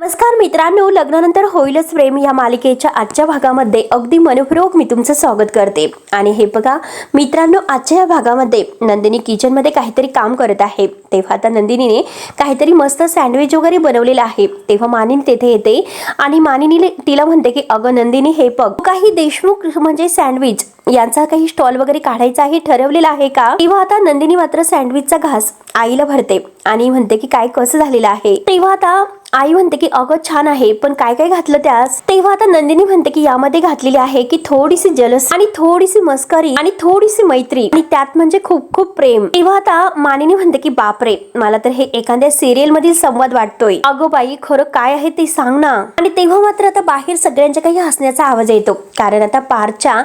नमस्कार मित्रांनो, लग्नानंतर होईलच प्रेम या मालिकेच्या आजच्या भागामध्ये अगदी मनपूर्वक मी तुमचं स्वागत करते. आणि हे बघा मित्रांनो, आजच्या या भागामध्ये नंदिनी किचनमध्ये काहीतरी काम करत आहे. तेव्हा आता नंदिनीने काहीतरी मस्त सँडविच वगैरे बनवलेलं आहे. तेव्हा मानिनी तेथे येते आणि मानिनीने तिला म्हणते की अगं नंदिनी, हे बघ, काही देशमुख म्हणजे सँडविच यांचा काही स्टॉल वगैरे काढायचा आहे, ठरवलेला आहे का? तेव्हा आता नंदिनी मात्र सँडविचचा घास आईला भरते आणि म्हणते की काय कसं झालेलं आहे. तेव्हा आता आई म्हणते की अगं छान आहे, पण काय काय घातलं त्यास? तेव्हा आता नंदिनी म्हणते की यामध्ये घातलेली आहे की थोडीशी जलस आणि थोडीशी मस्करी आणि थोडीशी मैत्री आणि त्यात म्हणजे खूप खूप प्रेम. तेव्हा आता मानिनी म्हणते की बापरे, मला तर हे एखाद्या सिरियल मधील संवाद वाटतोय. अगं बाई, खरं काय आहे ते सांग ना. आणि तेव्हा मात्र आता बाहेर सगळ्यांच्या काही हसण्याचा आवाज येतो, कारण आता पारच्या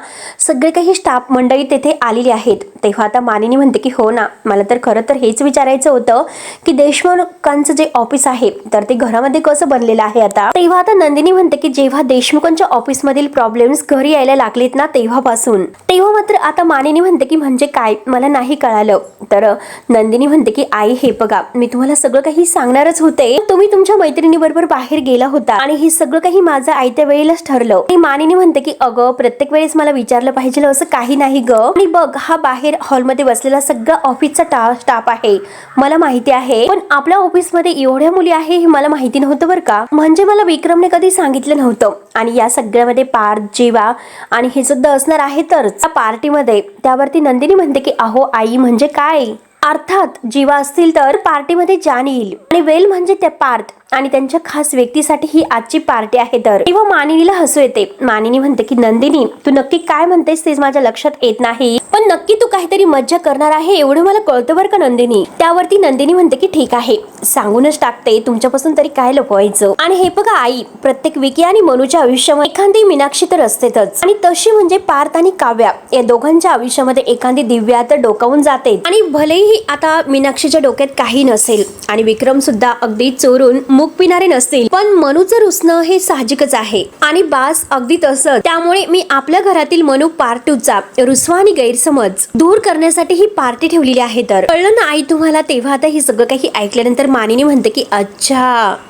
सगळे काही स्टाफ मंडळी तेथे आलेली आहेत. तेव्हा आता मानिनी म्हणते की हो ना, मला तर खरं तर हेच विचारायचं होतं की देशमुखांचं जे ऑफिस आहे तर ते घरामध्ये कसं बनलेलं आहे आता. तेव्हा आता नंदिनी म्हणते की जेव्हा देशमुखांच्या ऑफिस मधील प्रॉब्लेम्स घरी यायला लागलेत ना तेव्हापासून. तेव्हा मात्र आता मानिनी म्हणते की म्हणजे काय, मला नाही कळालं. तर नंदिनी म्हणते की आई, हे बघा, मी तुम्हाला सगळं काही सांगणारच होते. तुम्ही तुमच्या मैत्रिणीबरोबर बाहेर गेला होता आणि हे सगळं काही माझं आयत्या वेळेलाच ठरलं. आणि मानिनी म्हणते की अगं, प्रत्येक वेळेस मला विचारलं पाहिजे असं काही नाही ग. आणि बघ, हा बाहेर हॉलमध्ये बसलेला सगळा ऑफिसचा स्टाफ आहे, मला माहिती आहे. पण आपल्या ऑफिसमध्ये एवढ्या मुली आहे हे मला माहिती नव्हतं बरं का. म्हणजे मला विक्रमने कधी सांगितलं नव्हतं. आणि या सगळ्यामध्ये पार्थ, जीवा आणि हे सुद्धा असणार आहे. तर पार्टीमध्ये त्यावरती नंदिनी म्हणते की अहो आई, म्हणजे काय? अर्थात जीवा असतील तर पार्टीमध्ये जान येईल आणि वेल म्हणजे त्या पार्थ आणि त्यांच्या खास व्यक्तीसाठी ही आजची पार्टी आहे. तर तेव्हा मानिनीला हसू येते. मानिनी म्हणते की नंदिनी, तू नक्की काय म्हणतेस तेच माझ्या लक्षात येत नाही, पण नक्की तू काहीतरी मज्जा करणार आहे एवढं मला कळतं बरं का नंदिनी. त्यावरती नंदिनी म्हणते की ठीक आहे, सांगूनच टाकते, तुमच्यापासून तरी काय लपवायचं. आणि हे बघा आई, प्रत्येक विकी आणि मनूच्या आयुष्यामध्ये एखादी मीनाक्षी तर असतेच, आणि तशी म्हणजे पार्थ आणि काव्या या दोघांच्या आयुष्यामध्ये एखादी दिव्या तर डोकावून जाते. आणि भलेही आता मीनाक्षीच्या डोक्यात काही नसेल आणि विक्रम सुद्धा अगदी चोरून मूग पिणारे नसतील, पण मनूचं रुसणं हे साहजिकच आहे. आणि बास अगदी तसंच. त्यामुळे मी आपल्या घरातील मनू पार्टूचा रुसवा आणि गैरसमज दूर करण्यासाठी ही पार्टी ठेवलेली आहे. तर कळलं ना आई तुम्हाला? तेव्हा आता हे सगळं काही ऐकल्यानंतर मानिनी म्हणते की अच्छा.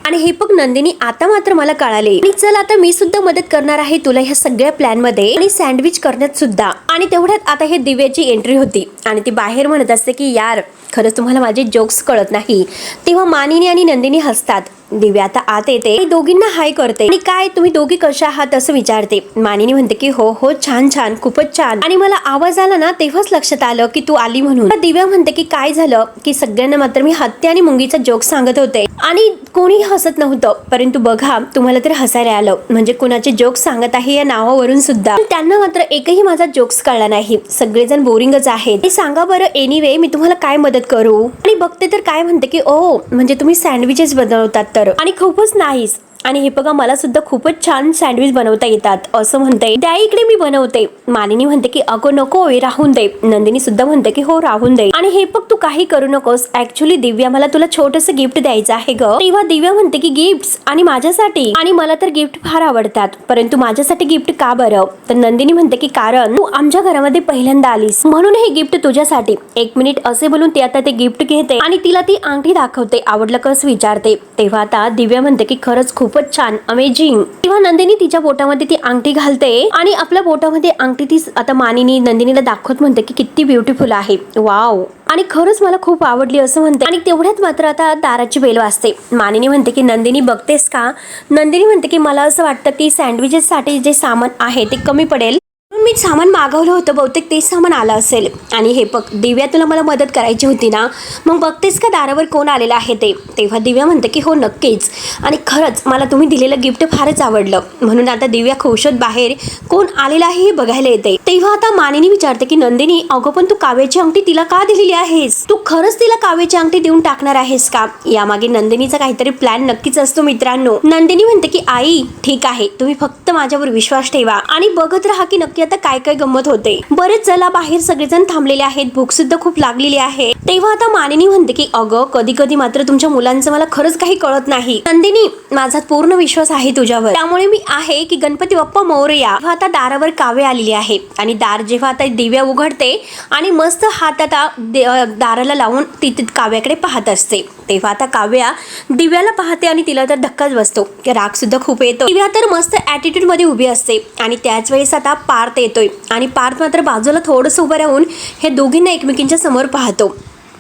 आणि हे बघ नंदिनी, आता मात्र मला कळाले. आणि चल, आता मी सुद्धा मदत करणार आहे तुला ह्या सगळ्या प्लॅन मध्ये आणि सँडविच करण्यात सुद्धा. आणि तेवढ्यात आता हे दिव्याची एंट्री होती आणि ती बाहेर म्हणत असते की यार, खरंच तुम्हाला माझे जोक्स कळत नाही. तेव्हा मानिनी आणि नंदिनी हसतात. दिव्या आता आत येते आणि दोघींना हाय करते. आणि काय, तुम्ही दोघी कशा आहात असं विचारते. मानिनी म्हणते की हो हो, छान छान, खूपच छान. आणि मला आवाज आला ना तेव्हाच लक्षात आलं की तू आली म्हणून. दिव्या म्हणते की काय झालं की सगळ्यांना मात्र मी हत्ती आणि मुंगीचा जोक सांगत होते आणि कोणी हसत नव्हतं, परंतु बघा तुम्हाला तर हसायला आलं. म्हणजे कुणाचे जोक्स सांगत आहे या नावावरून सुद्धा. त्यांना मात्र एकही माझा जोक्स कळला नाही, सगळेजण बोरिंगच आहेत. सांगा बरं, एनिवे मी तुम्हाला काय मदत करू? आणि बघते तर काय म्हणते की ओ, म्हणजे तुम्ही सँडविचेस बनवतात तर, आणि खूपच नाईस. आणि हे बघा, मला सुद्धा खूपच छान सँडविच बनवता येतात असं म्हणते. त्या इकडे मी बनवते. मानिनी म्हणते की अगो नको, राहून दे. नंदिनी सुद्धा म्हणते की हो राहून दे. आणि हे बघ, तू काही करू नकोस. ऍक्च्युली दिव्या, मला तुला छोटंसं गिफ्ट द्यायचं आहे ग. तेव्हा दिव्या म्हणते की गिफ्ट आणि माझ्यासाठी? आणि मला तर गिफ्ट फार आवडतात, परंतु माझ्यासाठी गिफ्ट का बरं? तर नंदिनी म्हणते की कारण तू आमच्या घरामध्ये पहिल्यांदा आलीस म्हणून हे गिफ्ट तुझ्यासाठी. एक मिनिट असे बोलून ती आता ते गिफ्ट घेते आणि तिला ती अंगठी दाखवते. आवडलं कसं विचारते. तेव्हा आता दिव्या म्हणते की खरंच खूपच छान, अमेझिंग. तेव्हा नंदिनी तिच्या बोटामध्ये ती अंगठी घालते आणि आपल्या बोटामध्ये अंगठी ती आता मानिनी नंदिनीला दाखवत म्हणते की किती ब्युटिफुल आहे, वाव, आणि खरंच मला खूप आवडली असं म्हणते. आणि तेवढ्यात मात्र आता दाराची बेल वाजते. मानिनी म्हणते की नंदिनी बघतेस का? नंदिनी म्हणते की मला असं वाटतं की सँडविचेस साठी जे सामान आहे ते कमी पडेल, मी सामान मागवलं होतं, बहुतेक तेच सामान आलं असेल. आणि हे बघ दिव्या, तुला मला मदत करायची होती ना, मग बघतेस का दारावर कोण आलेलं आहे ते? तेव्हा दिव्या म्हणते की हो नक्कीच, आणि खरंच मला तुम्ही दिलेलं गिफ्ट फारच आवडलं. म्हणून आता दिव्या खुशत बाहेर कोण आलेलं आहे हे बघायला येते. तेव्हा आता मानिनी विचारते की नंदिनी, अगं पण तू काव्याची अंगठी तिला का दिलेली आहेस? तू खरंच तिला काव्याची अंगठी देऊन टाकणार आहेस का? यामागे नंदिनीचा काहीतरी प्लॅन नक्कीच असतो मित्रांनो. नंदिनी म्हणते की आई ठीक आहे, तुम्ही फक्त माझ्यावर विश्वास ठेवा आणि बघत राहा की नक्की आता काय काय गंमत होते. बरेच चला, बाहेर सगळेजण थांबलेले आहेत, भूक सुद्धा खूप लागलेली आहे. तेव्हा आता मानिनी म्हणते की अगं, कधी कधी मात्र तुमच्या मुलांचं मला खरंच काही कळत नाही. नंदिनी, माझा पूर्ण विश्वास आहे तुझ्यावर, त्यामुळे मी आहे की गणपती बाप्पा मोरया. आता दारावर काव्य आलेली आहे आणि दार जेव्हा आता दिव्या उघडते आणि मस्त हात आता दाराला लावून ती काव्याकडे पाहत असते. तेव्हा आता काव्या दिव्याला पाहते आणि तिला तर धक्काच बसतो, राग सुद्धा खूप येतो. दिव्या तर मस्त ॲटिट्यूड मध्ये उभी असते आणि त्याच वेळेस आता पार्थ येतोय आणि पार्थ मात्र बाजूला थोडंसं उभं राहून हे दोघींना एकमेकींच्या समोर पाहतो.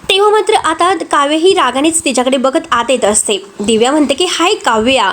तेव्हा मात्र आता काव्य ही रागानेच तिच्याकडे बघत आत येत असते. दिव्या म्हणते की हाय काव्या,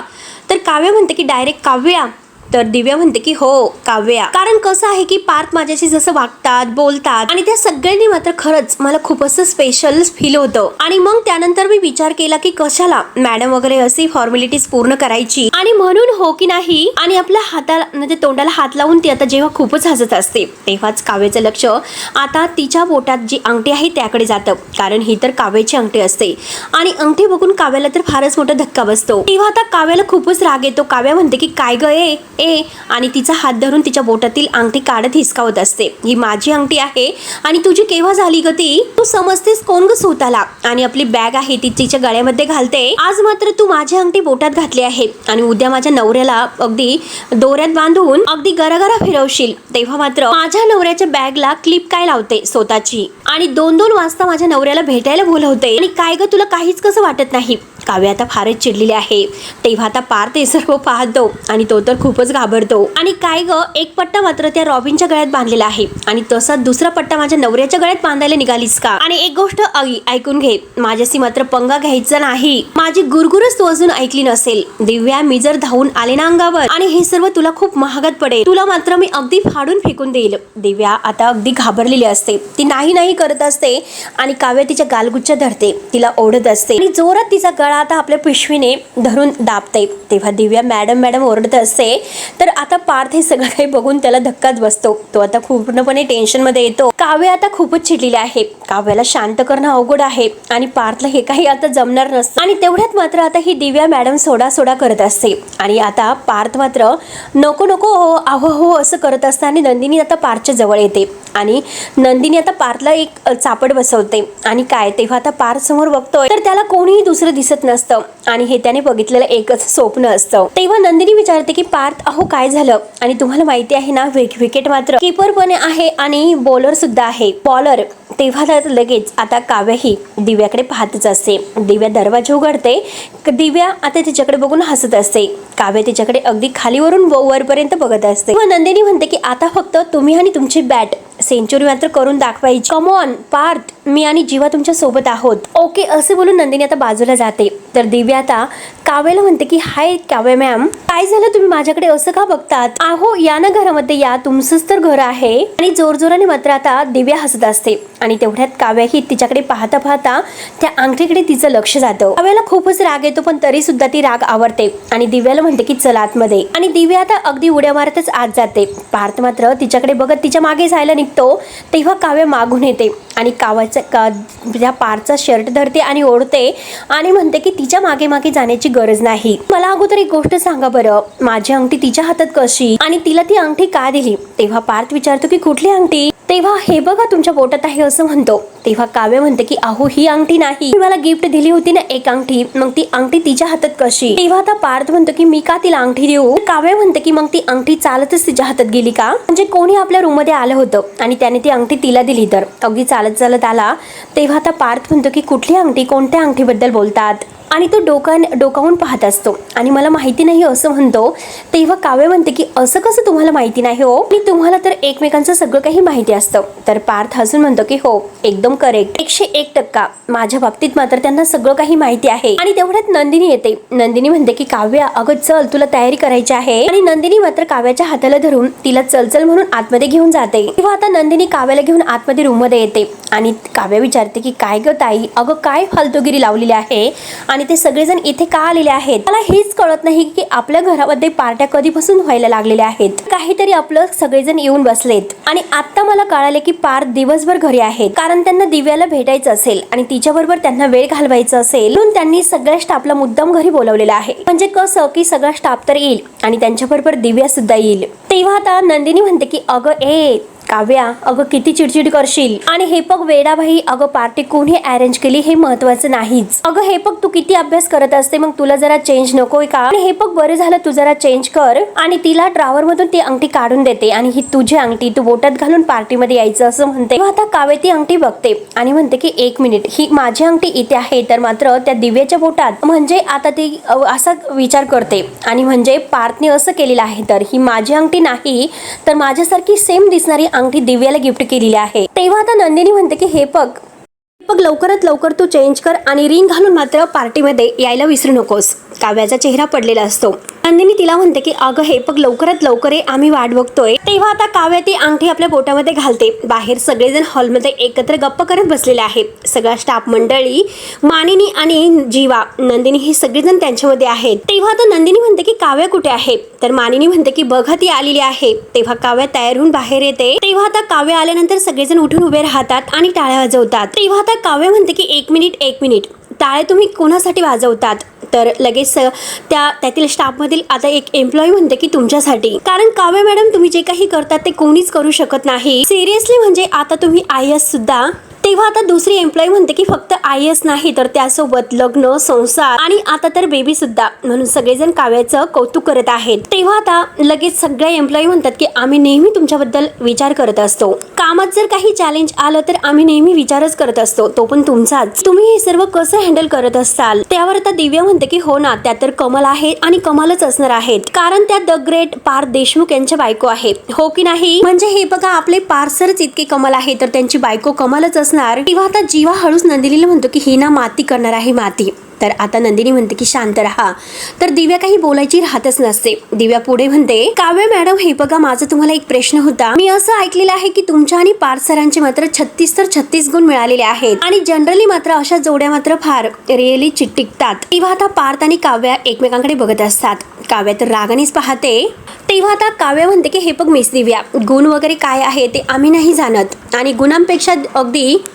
तर काव्य म्हणते की डायरेक्ट काव्या, तर दिव्या म्हणते की हो काव्या. कारण कसं आहे की पार्थ माझ्याशी जसं वागतात बोलतात आणि त्या सगळ्यांनी मात्र खरंच मला खूप असं स्पेशल फील होतं. आणि मग त्यानंतर मी विचार केला की कशाला मॅडम वगैरे अशी फॉर्मॅलिटीज पूर्ण करायची, आणि म्हणून हो की नाही, आणि आपल्या हाताला म्हणजे तोंडाला हात लावून ती आता जेव्हा खूपच हसत असते तेव्हाच काव्याचं लक्ष आता तिच्या बोटात जी अंगठी आहे त्याकडे जातं, कारण ही तर काव्याची अंगठी असते आणि अंगठी बघून काव्याला तर फारच मोठा धक्का बसतो. तेव्हा आता काव्याला खूपच राग येतो. काव्या म्हणते की काय ग ए, आणि तिचा हात धरून तिच्या बोटातील अंगठी काढत हिसकावत असते. ही माझी अंगठी आहे आणि तुझी केव्हा झाली ग ती? तू समजतेस कोण ग स्वतःला? आणि आपली बॅग आहे ती तिच्या गळ्यामध्ये घालते. आज मात्र तू माझी अंगठी बोटात घातली आहे आणि उद्या माझ्या नवऱ्याला अगदी दोऱ्यात बांधून अगदी गरागरा फिरवशील तेव्हा मात्र माझ्या नवऱ्याच्या बॅगला क्लिप काय लावते स्वतःची, आणि 2-2 वाजता माझ्या नवऱ्याला भेटायला बोलवते, आणि काय ग तुला काहीच कसं वाटत नाही? काव्या आता फारच चिडलेली आहे. तेव्हा आता पार्थ हे सर्व पाहतो आणि तो तर खूपच घाबरतो. आणि काय ग, एक पट्टा मात्र त्या रॉबिनच्या गळ्यात बांधलेला आहे आणि तसा दुसरा पट्टा माझ्या नवऱ्याच्या गळ्यात बांधायला निघालीस का? आणि एक गोष्ट ऐकून घे, माझ्याशी मात्र पंगा घ्यायचा नाही. माझी गुरगुरच तू अजून ऐकली नसेल. दिव्या, मी जर धावून आले ना अंगावर आणि हे सर्व तुला खूप महागात पडेल. तुला मात्र मी अगदी फाडून फेकून देईल. दिव्या आता अगदी घाबरलेली असते. ती नाही करत असते आणि काव्य तिच्या गालगुच्च्या धरते, तिला ओढत असते आणि जोरात तिचा गळा आता आपल्या पिशवीने धरून दाबते. तेव्हा दिव्या मॅडम ओरडत असते. तर आता पार्थ हे सगळं काही बघून त्याला धक्काच बसतो. तो आता पूर्णपणे टेन्शन मध्ये येतो. काव्य आता खूपच चिडलेली आहे. काव्याला शांत करणं अवघड आहे आणि पार्थला हे काही आता जमणार नसतं. आणि तेवढ्यात मात्र आता ही दिव्या मॅडम सोडा करत असते आणि आता पार्थ मात्र नको हो असं करत असताना नंदिनी आता पार्थच्या जवळ येते आणि नंदिनी आता पार्थला एक चापड बसवते. आणि काय, तेव्हा आता पार्थ समोर बघतोय तर त्याला कोणीही दुसरं दिसत नसतं आणि हे त्याने बघितलेलं एकच स्वप्न असतं. तेव्हा नंदिनी विचारते की पार्थ अहो काय झालं? आणि तुम्हाला माहिती आहे ना, विकेट मात्र कीपर पण आहे आणि बॉलर सुद्धा आहे, बॉलर. तेव्हा लगेच आता काव्य ही दिव्याकडे पाहतच असते. दिव्या दरवाजा उघडते. दिव्या आता तिच्याकडे बघून हसत असते. काव्य तिच्याकडे अगदी खालीवरून वरपर्यंत बघत असते. नंदिनी म्हणते की आता फक्त तुम्ही आणि तुमची बॅट सेंचुरी मात्र करून दाखवायची. कम ऑन पार्थ, मी आणि जीवा तुमच्या सोबत आहोत. ओके असे बोलून नंदिनी आता बाजूला जाते. तर दिव्या आता काव्याला म्हणते की हाय काव्य मॅम, काय झालं, तुम्ही माझ्याकडे असं का बघतात? अहो या ना घरामध्ये या, तुमचंच तर घर आहे. आणि जोरजोराने मात्र आता दिव्या हसत असते आणि तेवढ्यात काव्या ही तिच्याकडे पाहता त्या अंगठीकडे तिचं लक्ष जातं. काव्याला खूपच राग येतो पण तरी सुद्धा ती राग आवरते आणि दिव्याला म्हणते की चल आतमध्ये. आणि दिव्या आता अगदी उड्या मारतच आत जाते. पार्थ मात्र तिच्याकडे बघत तिच्या मागे जायला निघतो. तेव्हा काव्य मागून येते आणि त्या पार्थचा शर्ट धरते आणि ओढते आणि म्हणते की तिच्या मागे जाण्याची गरज नाही. मला अगोदर एक गोष्ट सांगा बरं, माझी अंगठी तिच्या हातात कशी आणि तिला ती अंगठी का दिली? तेव्हा पार्थ विचारतो की कुठली अंगठी? तेव्हा हे बघा तुमच्या बोटात आहे असं म्हणतो. तेव्हा काव्य म्हणते की अहो ही अंगठी नाही, मला गिफ्ट दिली होती ना एक अंगठी, मग ती अंगठी तिच्या हातात कशी? तेव्हा आता पार्थ म्हणतो की मी का तिला अंगठी देऊ? काव्य म्हणते की मग ती अंगठी चालतच तिच्या हातात गेली का? म्हणजे कोणी आपल्या रूम मध्ये आलं होतं आणि त्याने ती अंगठी तिला दिली तर अगदी चालत आला. तेव्हा आता पार्थ म्हणतो की कुठली अंगठी, कोणत्या अंगठीबद्दल बोलतात? आणि तो डोकावून पाहत असतो आणि मला माहिती नाही असं म्हणतो. तेव्हा काव्य म्हणते की असं कसं तुम्हाला माहिती नाही हो, आणि तुम्हाला तर एकमेकांचं सगळं काही माहिती असतं. तर पार्थ हसून म्हणतो की हो एकदम करेक्ट, 101% माझ्या बाबतीत मात्र त्यांना सगळं काही माहिती आहे. आणि तेवढ्यात नंदिनी येते. नंदिनी म्हणते की काव्या अगं चल, तुला तयारी करायची आहे. आणि नंदिनी मात्र काव्याच्या हाताला धरून तिला चल म्हणून आतमध्ये घेऊन जाते. तेव्हा आता नंदिनी काव्याला घेऊन आतमध्ये रूम मध्ये येते आणि काव्या विचारते की काय ग ताई, अगं काय फालतूगिरी लावलेली आहे आणि ते सगळेजण इथे का आलेले आहेत? मला हेच कळत नाही की आपल्या घरामध्ये पार्ट्या कधीपासून व्हायला लागलेल्या आहेत. काहीतरी आपलं सगळेजण येऊन बसलेत आणि आता मला कळाले की पार्थ दिवसभर घरी आहेत, कारण त्यांना दिव्याला भेटायचं असेल आणि तिच्याबरोबर त्यांना वेळ घालवायचा असेल म्हणून त्यांनी सगळ्या स्टाफला मुद्दाम घरी बोलवलेलं आहे. म्हणजे कसं की सगळा स्टाफ तर येईल आणि त्यांच्याबरोबर दिव्या सुद्धा येईल. तेव्हा आता नंदिनी म्हणते की अगं काव्या अगं किती चिडचिड करशील. आणि हे बघ वेडाबाई, अगं पार्टी कोणी अरेंज केली हे महत्वाचं नाहीच. अगं हे बघ तू किती अभ्यास करत असते, मग तुला जरा चेंज नकोय का. आणि हे बघ बरं झालं तू जरा चेंज कर. आणि तिला ड्रॉवर मधून ती अंगठी काढून देते आणि ही तुझी अंगठी तू बोटात घालून पार्टीमध्ये यायचं असं म्हणते. आता काव्या ती अंगठी बघते आणि म्हणते की एक मिनिट, ही माझी अंगठी इथे आहे तर मात्र त्या दिव्याच्या बोटात, म्हणजे आता ती असा विचार करते आणि म्हणजे पार्थने असं केलेलं आहे तर ही माझी अंगठी नाही तर माझ्यासारखी सेम दिसणारी अंगठी दिव्याला गिफ्ट केलेली आहे. तेव्हा आता नंदिनी म्हणते की हे बघ लवकरात लवकर तू चेंज कर आणि रिंग घालून मात्र पार्टीमध्ये यायला विसरू नकोस. काव्याचा चेहरा पडलेला असतो. नंदिनी तिला म्हणते की अगं हे बघ लवकरात लवकर ये, आम्ही वाट बघतोय. तेव्हा आता काव्या ती अंगठी आपल्या बोटामध्ये घालते. बाहेर सगळेजण हॉलमध्ये एकत्र गप्पा करत बसलेले आहेत. सगळा स्टाफ मंडळी, मानिनी आणि जीवा, नंदिनी हे सगळेजण त्यांच्यामध्ये आहेत. तेव्हा आता नंदिनी म्हणते की काव्या कुठे आहे, तर मानिनी म्हणते की बघा ती आलेली आहे. तेव्हा काव्या तयार होऊन बाहेर येते. तेव्हा आता काव्या आल्यानंतर सगळेजण उठून उभे राहतात आणि टाळ्या वाजवतात. तेव्हा आता काव्या म्हणते की एक मिनिट, टाळे तुम्ही कोणासाठी वाजवतात, तर लगेच त्यातील स्टाफमधील आता एक एम्प्लॉई म्हणते की तुमच्यासाठी, कारण काव्या मॅडम तुम्ही जे काही करतात ते कोणीच करू शकत नाही. सिरियसली म्हणजे आता तुम्ही IAS सुद्धा. तेव्हा आता दुसरी एम्प्लॉई म्हणते की फक्त IAS नाही तर त्यासोबत लग्न, संसार आणि आता तर बेबी सुद्धा, म्हणून सगळेजण काव्याचं कौतुक करत आहेत. तेव्हा आता लगेच सगळ्या एम्प्लॉई म्हणतात की आम्ही नेहमी तुमच्याबद्दल विचार करत असतो. कामात जर काही चॅलेंज आलं तर आम्ही नेहमी विचारच करत असतो, तो पण तुमचाच. तुम्ही हे सर्व कसं हँडल करत असाल. त्यावर आता दिव्या म्हणते की हो ना, त्या तर कमल आहे आणि कमलच असणार आहेत, कारण त्या द ग्रेट पार्थ देशमुख यांच्या बायको आहेत, हो की नाही. म्हणजे हे बघा आपले पार्थ सरच इतके कमल आहे तर त्यांची बायको कमलच असणार. तेव्हा आता जीवा हळूच नंदिनीला म्हणतो की ही ना माती करणार आहे, माती. तर आता नंदिनी म्हणते की शांत रहा. तर दिव्या काही बोलायची राहतच नसते. दिव्या पुढे म्हणते काव्या मॅडम हे बघा माझा तुम्हाला एक प्रश्न होता. मी असं ऐकलेलं आहे की तुमच्या आणि पार्थ सरांचे मात्र 36 गुण मिळालेले आहेत आणि जनरली मात्र अशा जोड्या मात्र फार रिअली टिकतात. तेव्हा आता पार्थ आणि काव्या एकमेकांकडे बघत असतात. काव्या तर रागानेच पाहते. तेव्हा आता काव्या म्हणते की हे बघ मिस दिव्या, गुण वगैरे काय आहे ते आम्ही नाही जाणत आणि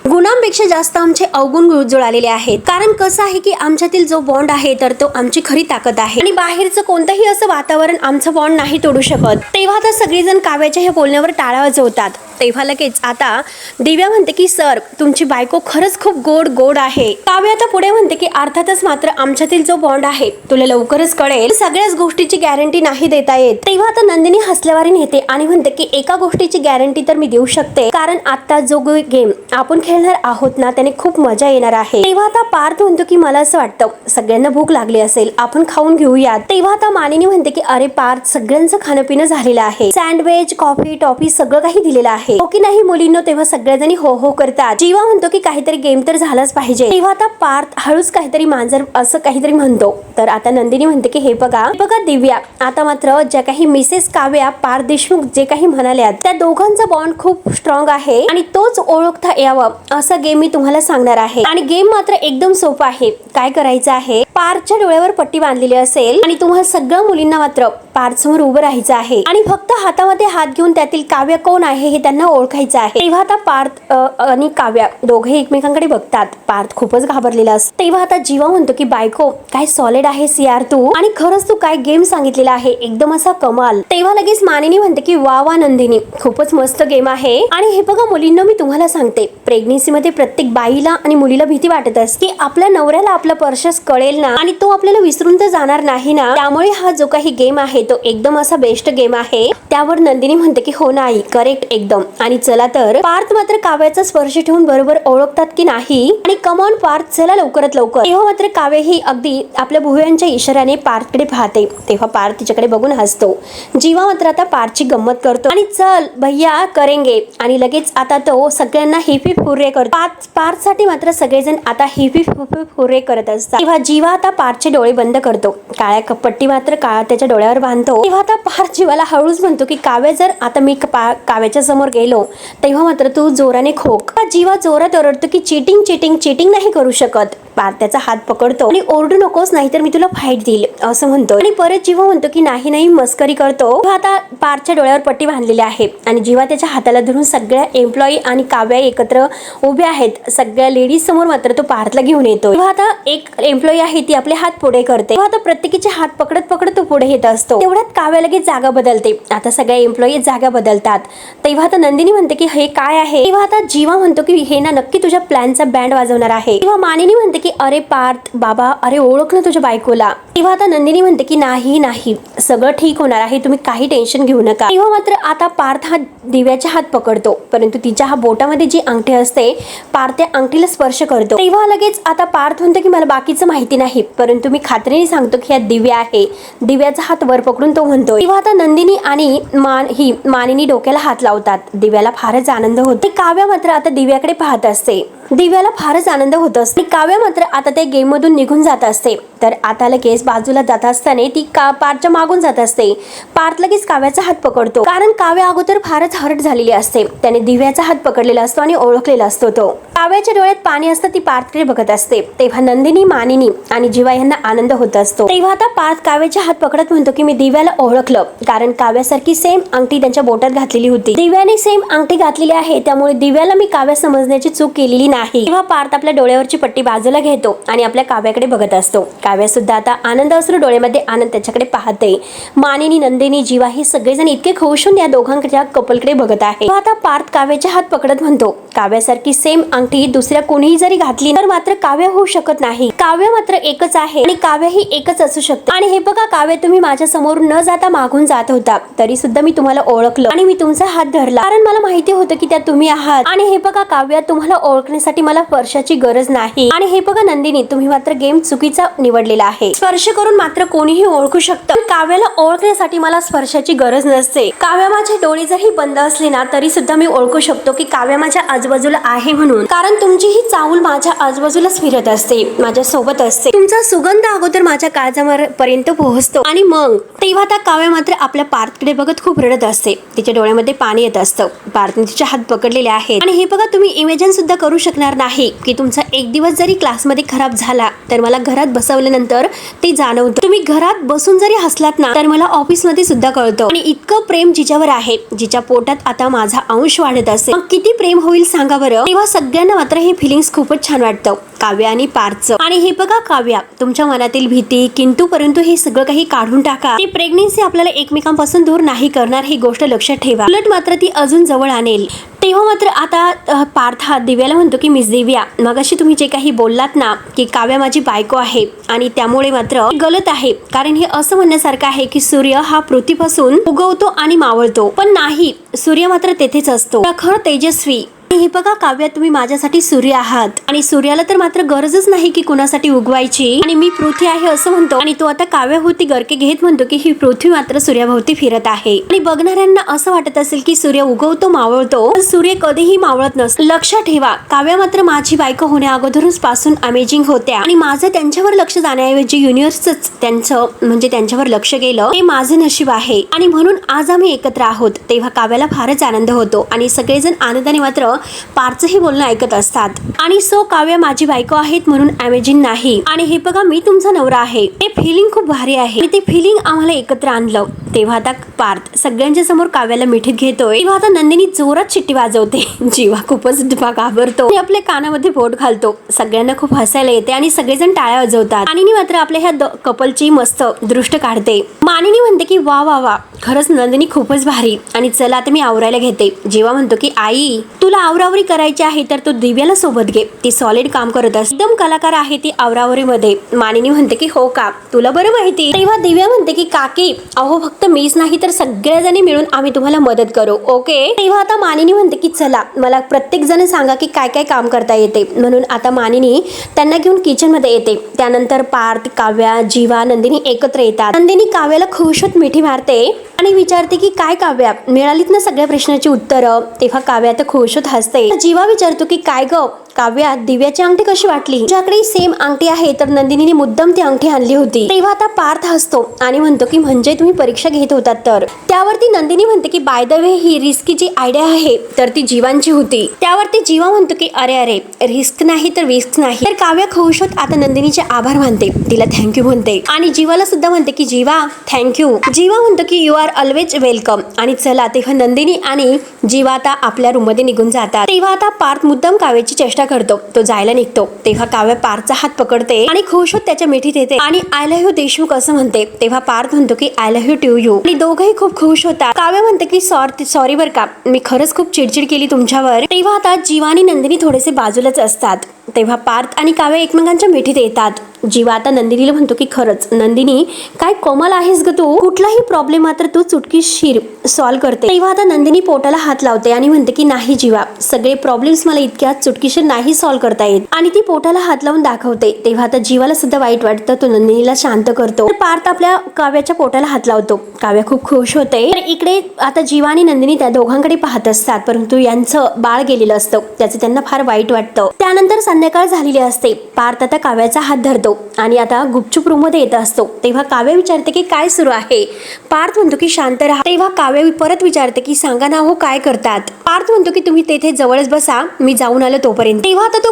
गुणांपेक्षा जास्त आमचे अवगुण जुळालेले आहेत. कारण कसं आहे की आमच्यातील जो बॉन्ड आहे तर तो आमची खरी ताकद आहे आणि बाहेरचं कोणतंही असं वातावरण आमचं बॉन्ड नाही तोडू शकत. तेव्हा आता सगळेजण काव्याच्या हे बोलण्यावर टाळ्या वाजवतात. तेव्हा लगेच आता दिव्या म्हणते की सर तुमची बायको खरंच खूप गोड आहे. काव्या आता पुढे म्हणते की अर्थातच मात्र आमच्यातील जो बॉन्ड आहे तुला लवकरच कळेल. सगळ्याच गोष्टीची गॅरंटी नाही देता येत. तेव्हा आता नंदिनी हसल्यावारी नेते आणि म्हणते की एका गोष्टीची गॅरंटी तर मी देऊ शकते, कारण आता जो गेम आपण खेळणार आहोत ना त्याने खूप मजा येणार आहे. तेव्हा आता पार्थ म्हणतो की मला असं वाटतं सगळ्यांना भूक लागली असेल, आपण खाऊन घेऊयात. तेव्हा आता मानिनी म्हणते की अरे पार्थ सगळ्यांचं खाणं पिणं झालेलं आहे, सँडविच, कॉफी, टॉफी सगळं काही दिलेलं आहे, हो की नाही मुलींनो. तेव्हा सगळ्याजणी हो हो करतात. जीवा म्हणतो की काहीतरी गेम तर झालाच पाहिजे. तेव्हा आता पार्थ हळूच काहीतरी मांजर असं काहीतरी म्हणतो. तर आता नंदिनी म्हणते की हे बघा दिव्या, आता मात्र ज्या काही मिसेस काव्या पार्थ देशमुख जे काही म्हणाल्यात त्या दोघांचा बॉन्ड खूप स्ट्रॉंग आहे आणि तोच ओळखता यावं असा गेम मी तुम्हाला सांगणार आहे. आणि गेम मात्र एकदम सोपा आहे. काय करायचं आहे, पार्थच्या डोळ्यावर पट्टी बांधलेली असेल आणि तुम्हाला सगळ्या मुलींना मात्र पार्थ समोर उभं राहायचं आहे आणि फक्त हातामध्ये हात घेऊन त्यातील काव्या कोण आहे हे त्यांना ओळखायचं आहे. तेव्हा आता पार्थ आणि काव्या दोघे एकमेकांकडे बघतात. पार्थ खूपच घाबरलेला असतो. तेव्हा आता जीवा म्हणतो की बायको काय सॉलिड आहेस यार तू, आणि खरंच तू काय गेम सांगितलेला आहे एकदम असा कमाल. तेव्हा लगेच मानिनी म्हणते की वा नंदिनी खूपच मस्त गेम आहे. आणि हे बघा मुलींना मी तुम्हाला सांगते, प्रेग्नेन्सी मध्ये प्रत्येक बाईला आणि मुलीला भीती वाटत असते की आपल्या नवऱ्याला आपला पर्शस कळेल ना आणि तो आपल्याला विसरून तर जाणार नाही ना, त्यामुळे हा जो काही गेम आहे तो एकदम असा बेस्ट गेम आहे. त्यावर नंदिनी म्हणते की हो नाही करेक्ट एकदम. आणि चला तर पार्थ मात्र काव्याचा स्पर्श ठेवून बरोबर ओळखतात की नाही आणि कमॉन पार्थ चला लवकरात लवकर. तेव्हा मात्र काव्या ही अगदी आपल्या भुवयांच्या इशाऱ्याने पार्थकडे पाहते. तेव्हा पार्थ तिच्याकडे बघून हसतो. जीवा मात्र आता पार्थची गंमत करतो आणि चल भैया करेंगे आणि लगेच आता तो सगळ्यांना हिप हिप हुर्रे करतो. पार्थसाठी मात्र सगळेजण आता हिप हिप हुर्रे करत असतात. तेव्हा जीवा आता पार्थचे डोळे बंद करतो. काळ्या कपट्टी मात्र त्याच्या डोळ्यावर बांधतो. तेव्हा आता पार्थ जीवाला हळूच म्हणतो की काव्या जर आता मी काव्याच्या समोर गेलो तेव्हा मात्र तू जोराने खोक. जीवा जोरात ओरडतो की चिटिंग नाही करू शकत. पार्थ त्याचा हात पकडतो आणि ओरडू नकोस नाहीतर मी तुला फाईट देईल असं म्हणतो. आणि परत जीवा म्हणतो की नाही मस्करी करतो. आता पार्थच्या डोळ्यावर पट्टी बांधलेली आहे आणि जीवा त्याच्या हाताला धरून सगळ्या एम्प्लॉई आणि काव्या एकत्र उभे आहेत. सगळ्या लेडीज समोर मात्र तो पार्थला घेऊन येतो. तेव्हा आता एक एम्प्लॉई आहे ती आपले हात पुढे करते. तेव्हा आता प्रत्येकीचे हात पकडत पकडत तो पुढे येत असतो. तेवढ्यात काव्या लगेच जागा बदलते. आता सगळ्या एम्प्लॉई जागा बदलतात. तेव्हा आता नंदिनी म्हणते की हे काय आहे. तेव्हा आता जीवा म्हणतो की हे ना नक्की तुझ्या प्लॅनचा बँड वाजवणार आहे. तेव्हा मानिनी म्हणते की अरे पार्थ बाबा, अरे ओळख ना तुझ्या बायकोला. तेव्हा आता नंदिनी म्हणते की नाही नाही, सगळं ठीक होणार आहे, तुम्ही काही टेन्शन घेऊ नका. तेव्हा मात्र आता पार्थ हा दिव्याचा हात पकडतो, परंतु तिच्या हा बोटामध्ये जी अंगठी असते पार्थ त्या अंगठीला स्पर्श करतो. तेव्हा लगेच आता पार्थ म्हणतो की मला बाकीचं माहिती नाही, परंतु मी खात्रीने सांगतो की हा दिव्या आहे. दिव्याचा हात वर पकडून तो म्हणतो. तेव्हा आता नंदिनी आणि मानिनी डोक्याला हात लावतात. दिव्याला फारच आनंद होतो. काव्या मात्र आता दिव्याकडे पाहत असते. दिव्याला फारच आनंद होत असतो. काव्या मात्र आता त्या गेम मधून निघून जात असते. तर आता लगेच बाजूला जात असताना ती पार्थच्या मागून जात असते. पार्थ लगेच काव्याचा हात पकडतो, कारण काव्या अगोदर फारच हर्ट झालेली असते. त्याने दिव्याचा हात पकडलेला असतो आणि ओळखलेला असतो. तो काव्याच्या डोळ्यात पाणी असतं. ती पार्थकडे बघत असते. तेव्हा नंदिनी, मानिनी आणि जीवा यांना आनंद होत असतो. तेव्हा आता पार्थ काव्याचा हात पकडत म्हणतो की मी दिव्याला ओळखलं, कारण काव्यासारखी सेम अंगठी त्यांच्या बोटात घातलेली होती. दिव्याने सेम अंगठी घातलेली आहे, त्यामुळे दिव्याला मी काव्या समजण्याची चूक केलेली नाही. तेव्हा पार्थ आपल्या डोळ्यावरची पट्टी बाजूला घेतो आणि आपल्या काव्याकडे बघत असतो. काव्या सुद्धा आता आनंद असतो डोळ्यामध्ये आनंद त्याच्याकडे पाहते. मानिनी, नंदिनी, जीवा हे सगळेजण इतके खुश होऊन या दोघांच्या कपलकडे बघत आहे. आता पार्थ काव्याच्या हात पकडत म्हणतो काव्यासारखी सेम अंगठी दुसऱ्या कोणीही जरी घातली तर मात्र काव्य होऊ शकत नाही. काव्य मात्र एकच आहे आणि काव्य ही एकच असू शकते. आणि हे बघा काव्य, तुम्ही माझ्या समोर न जाता मागून जात होता, तरी सुद्धा मी तुम्हाला ओळखलं आणि मी तुमचा हात धरला, कारण मला माहिती होतं की त्या तुम्ही आहात. आणि हे बघा काव्य, तुम्हाला ओळखण्यासाठी मला स्पर्शाची गरज नाही. आणि हे बघा नंदिनी, तुम्ही मात्र गेम चुकीचा निवडलेला आहे. स्पर्श करून मात्र कोणीही ओळखू शकतं. काव्याला ओळखण्यासाठी मला स्पर्शाची गरज नसते. काव्या माझे डोळे जरी बंद असले ना तरी सुद्धा मी ओळखू शकतो की काव्या माझ्या आजूबाजूला आहे म्हणून, कारण तुमची ही चाहूल माझ्या आजूबाजूलाच फिरत असते, माझ्या सोबत असते. तुमचा सुगंध अगोदर माझ्या काळजापर्यंत पोहोचतो आणि मग. तेव्हा आता काव्या मात्र आपल्या पार्थकडे बघत खूप रडत असते. तिच्या डोळ्यामध्ये पाणी येत असतं. पार्थने तिचे हात पकडलेले आहेत. आणि हे बघा, तुम्ही इमॅजिन सुद्धा करू शकणार नाही की तुमचा एक दिवस जरी क्लासमध्ये खराब झाला तर मला घरात बसवल्यानंतर ते जाणवतं. तुम्ही घरात बसून जरी हसलात ना तर मला ऑफिसमध्ये सुद्धा कळतं. आणि इतकं प्रेम जिच्यावर आहे, जिच्या पोटात आता माझा अंश वाढत असेल, मग किती प्रेम होईल सांगा बरं. तेव्हा सगळ्यांना मात्र हे फिलिंग्स खूपच छान वाटतं काव्या आणि पार्थचं. आणि हे बघा काव्या, तुमच्या मनातील भीती किंतु परंतु हे सगळं काही काढून टाका. ती प्रेग्नेन्सी आपल्याला एकमेकांपासून दूर नाही करणार, ही गोष्ट लक्षात ठेवा. उलट मात्र ती अजून जवळ आणेल. तेव्हा मात्र आता पार्थ हा दिव्याला म्हणतो की मिस दिव्या, मगाशी तुम्ही जे काही बोललात ना की काव्या माझी बायको आहे आणि त्यामुळे मात्र गलत आहे, कारण हे असं म्हणण्यासारखं आहे की सूर्य हा पृथ्वीपासून उगवतो आणि मावळतो, पण नाही, सूर्य मात्र तेथेच असतो, प्रखर तेजस्वी. हे बघा काव्या, तुम्ही माझ्यासाठी सूर्य आहात आणि सूर्याला तर मात्र गरजच नाही की कुणासाठी उगवायची, आणि मी पृथ्वी आहे असं म्हणतो. आणि तो आता काव्याभोवती गरके घेत म्हणतो की ही पृथ्वी मात्र सूर्याभोवती फिरत आहे. आणि बघणाऱ्यांना असं वाटत असेल की सूर्य उगवतो मावळतो, पण सूर्य कधीही मावळत नसतो. लक्षात ठेवा, काव्या मात्र माझी बायको होण्या अगोदरच पासून अमेजिंग होत्या आणि माझं त्यांच्यावर लक्ष जाण्याऐवजी युनिव्हर्सच त्यांच्यावर लक्ष गेलं, हे माझे नशीब आहे आणि म्हणून आज आम्ही एकत्र आहोत. तेव्हा काव्याला फारच आनंद होतो आणि सगळेजण आनंदाने मात्र पार्थचं हे बोलणं ऐकत असतात. आणि सो काव्या माझी बायको आहेत म्हणून अमेजिंग नाही, आणि हे बघा मी तुमचा नवरा आहे, ते फिलिंग खूप भारी आहे, आणि ते फिलिंग आम्हाला एकत्र आणलं. तेव्हा आता पार्थ सगळ्यांच्या समोर काव्याला मिठीत घेतोय. तेव्हा आता नंदिनी जोरात शिट्टी वाजवते. जीवा खूपच घाबरतो आणि आपल्या कानामध्ये बोट घालतो. सगळ्यांना खूप हसायला येते आणि सगळेजण टाळ्या वाजवतात. मानिनी मात्र आपल्या ह्या कपलची मस्त दृष्ट काढते. मानिनी म्हणते की वा वा वा, खरंच नंदिनी खूपच भारी, आणि चला आता मी आवरायला घेते. जीवा म्हणतो की आई, तुला आवरावरी करायची आहे तर तू दिव्याला सोबत घे, ती सॉलिड काम करत असते, एकदम कलाकार आहे ती आवरावरीमध्ये. मानिनी म्हणते की हो का, तुला बरं माहिती. तेव्हा दिव्या म्हणते की काकी, अहो फक्त मीच नाही तर सगळ्याजणी मिळून आम्ही तुम्हाला मदत करू, ओके. तेव्हा आता मानिनी म्हणते की चला, मला प्रत्येक जण सांगा की काय काय काम करता येते. म्हणून आता मानिनी त्यांना घेऊन किचन मध्ये येते. त्यानंतर पार्थ, काव्या, जीवा, नंदिनी एकत्र येतात. नंदिनी काव्याला खुशत मिठी मारते आणि विचारते की काय काव्या, मिळालीत ना सगळ्या प्रश्नाची उत्तरं. तेव्हा काव्या तर खुशत हसते. जीवा विचारतो की काय ग, काव्या दिव्याची अंगठी कशी वाटली? तुझ्याकडे सेम अंगठी आहे तर नंदिनीने मुद्दाम ती अंगठी आणली होती. तेव्हा आता पार्थ हसतो आणि म्हणतो की म्हणजे तुम्ही परीक्षा घेत होतात तर. त्यावरती नंदिनी म्हणते की बाय द वे ही रिस्क जी आयडिया आहे तर ती जीवांची होती. त्यावरती जीवा म्हणतो की अरे अरे रिस्क नाही तर विस्क नाही. तर काव्या खुश होत आता नंदिनीचे आभार मानते, तिला थँक्यू म्हणते आणि जीवाला सुद्धा म्हणते की जीवा थँक्यू. जीवा म्हणतो की यू आर ऑलवेज वेलकम. आणि चला तेव्हा नंदिनी आणि जीवा आता आपल्या रूम मध्ये निघून जातात. तेव्हा आता पार्थ मुद्दाम काव्याची चेष्टा करतो, तो जायला निघतो. तेव्हा काव्या पार्थचा हात पकडते आणि खुश होत त्याच्या मिठीत येते आणि आय लव्ह यू देशमुख असं म्हणते. तेव्हा पार्थ म्हणतो की I love you too you. आणि दोघंही खूप खुश होतात. काव्या म्हणते की सॉरी बर का, मी खरंच खूप चिडचिड केली तुमच्यावर. तेव्हा आता जीवा आणि नंदिनी थोडेसे बाजूलाच असतात. तेव्हा पार्थ आणि काव्या एकमेकांच्या मिठीत येतात. जीवा आता नंदिनीला म्हणतो की खरंच नंदिनी काय कोमल आहेस ग तू, कुठलाही प्रॉब्लेम मात्र तू चुटकीशीर सॉल्व्ह करते. तेव्हा आता नंदिनी पोटाला हात लावते आणि म्हणते की नाही जीवा, सगळे प्रॉब्लेम्स मला इतक्या चुटकीशीर नाही सॉल्व्ह करता येत. आणि ती पोटाला हात लावून दाखवते. तेव्हा आता जीवाला सुद्धा वाईट वाटतं, तो नंदिनीला शांत करतो. तर पार्थ आपल्या काव्याच्या पोटाला हात लावतो. काव्या खूप खुश होते. तर इकडे आता जीवा आणि नंदिनी त्या दोघांकडे पाहत असतात, परंतु यांचं बाळ गेलेलं असतं, त्याचं त्यांना फार वाईट वाटतं. त्यानंतर संध्याकाळ झालेली असते. पार्थ आता काव्याचा हात धरतो आणि आता गुपचूप रूम मध्ये येत असतो. तेव्हा काव्या विचारते की काय सुरू आहे? पार्थ म्हणतो की शांत राहा. तेव्हा काव्या परत विचारते की सांगा ना हो काय करतात? पार्थ म्हणतो की तुम्ही तेथे जवळच बसा, मी जाऊन आलो तोपर्यंत. तेव्हा आता तो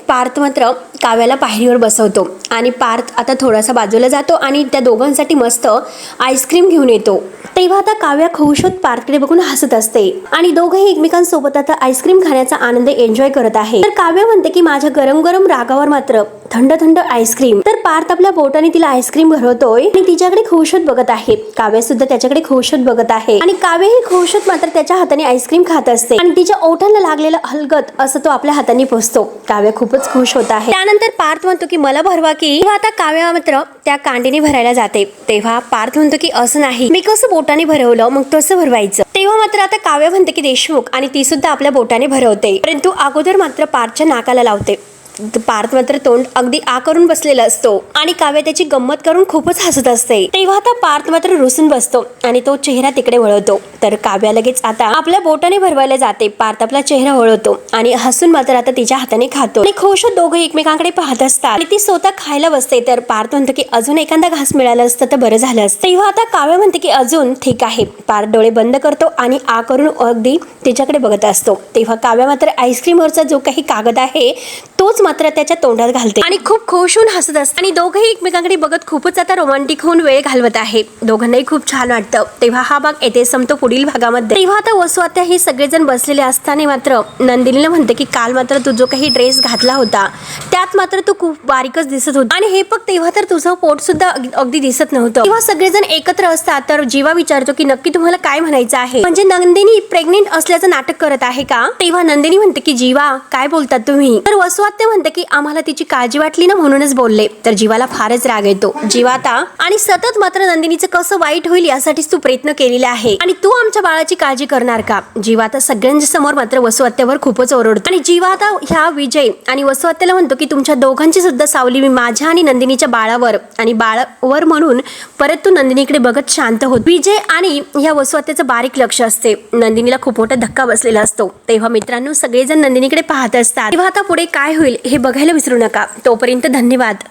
पार्थ मात्र काव्याला पायरीवर बसवतो आणि पार्थ आता थोडासा बाजूला जातो आणि त्या दोघांसाठी मस्त आईस्क्रीम घेऊन येतो. तेव्हा आता काव्या खुश होत पार्थकडे बघून हसत असते आणि दोघंही एकमेकांसोबत आता आईस्क्रीम खाण्याचा आनंद एन्जॉय करत आहे. तर काव्या म्हणते की माझ्या गरम गरम रागावर मात्र थंड थंड आईस्क्रीम. तर पार्थ आपल्या बोटाने तिला आईस्क्रीम भरवतोय आणि तिच्याकडे खुश होत बघत आहे. काव्या सुद्धा त्याच्याकडे खुश होत बघत आहे आणि काव्या ही खुश होत मात्र त्याच्या हाताने आईस्क्रीम खात असते आणि तिच्या ओठांना लागलेलं हलगत असं तो आपल्या हाताने पोचतो. काव्या खूपच खुश होत आहे. त्यानंतर पार्थ म्हणतो की मला भरवा की. तेव्हा आता काव्या मात्र त्या कांडीने भरायला जाते. तेव्हा पार्थ म्हणतो की असं नाही, मी कसं बोटाने भरवलं मग तसं भरवायचं. तेव्हा मात्र आता काव्या म्हणते की देशमुख आणि ती सुद्धा आपल्या बोटाने भरवते, परंतु अगोदर मात्र पार्थच्या नाकाला लावते. पार्थ मात्र तोंड अगदी आ करून बसलेला असतो आणि काव्या त्याची गंमत करून खूपच हसत असते. तेव्हा आता पार्थ मात्र रुसून बसतो आणि तो चेहरा तिकडे वळवतो. तर काव्या लगेच आता आपल्या बोटाने भरवायला जाते. पार्थ आपला चेहरा वळवतो आणि हसून मात्र आता तिच्या हाताने खातो आणि खुश दोघं एकमेकांकडे पाहत असतात आणि ती स्वतः खायला बसते. तर पार्थ म्हणतो की अजून एखादा घास मिळाला असतं तर बरं झालं असतं. तेव्हा आता काव्या म्हणते की अजून ठीक आहे. पार्थ डोळे बंद करतो आणि आ करून अगदी तिच्याकडे बघत असतो. तेव्हा काव्या मात्र आईस्क्रीमवरचा जो काही कागद आहे तोच मात्र त्याच्या तोंडात घालते आणि खूप खुश होऊन हसत असते आणि दोघंही एकमेकांकडे बघत खूपच आता रोमॅन्टिक होऊन वेळ घालवत आहे. दोघांनाही खूप छान वाटतं. तेव्हा हा भाग येथे संपतो. पुढील भागामध्ये तेव्हा आता वसुआत्या हे सगळेजण बसलेले असताना मात्र नंदिनीला म्हणते की काल मात्र तू जो काही ड्रेस घातला होता त्यात मात्र तू खूप बारीकच दिसत होता आणि हे बघ तेव्हा तर तुझं पोट सुद्धा अगदी दिसत नव्हतं. तेव्हा सगळेजण एकत्र असतात. तर जीवा विचारतो की नक्की तुम्हाला काय म्हणायचं आहे, म्हणजे नंदिनी प्रेग्नेंट असल्याचं नाटक करत आहे का? तेव्हा नंदिनी म्हणते की जीवा काय बोलतात तुम्ही? तर वसुआत्या म्हणते की आम्हाला तिची काळजी वाटली ना म्हणूनच बोलले. तर जीवाला फारच राग येतो. जीवा आता आणि सतत मात्र नंदिनीचं कसं वाईट होईल यासाठीच तू प्रयत्न केलेला आहे आणि तू आमच्या बाळाची काळजी करणार का? जीवा आता सगळ्यांच्या समोर मात्र वसुआत्यावर खूपच ओरडतो आणि जीवा आता ह्या विजय आणि वसुआत्याला म्हणतो की तुमच्या दोघांची सुद्धा सावली मी माझ्या आणि नंदिनीच्या बाळावर आणि बाळावर म्हणून परत तू नंदिनीकडे बघत शांत होत. विजय आणि ह्या वसुआत्याचं बारीक लक्ष असते. नंदिनीला खूप मोठा धक्का बसलेला असतो. तेव्हा मित्रांनो सगळेजण नंदिनीकडे पाहत असतात. तेव्हा आता पुढे काय होईल हे बघायला विसरू नका. तोपर्यंत धन्यवाद.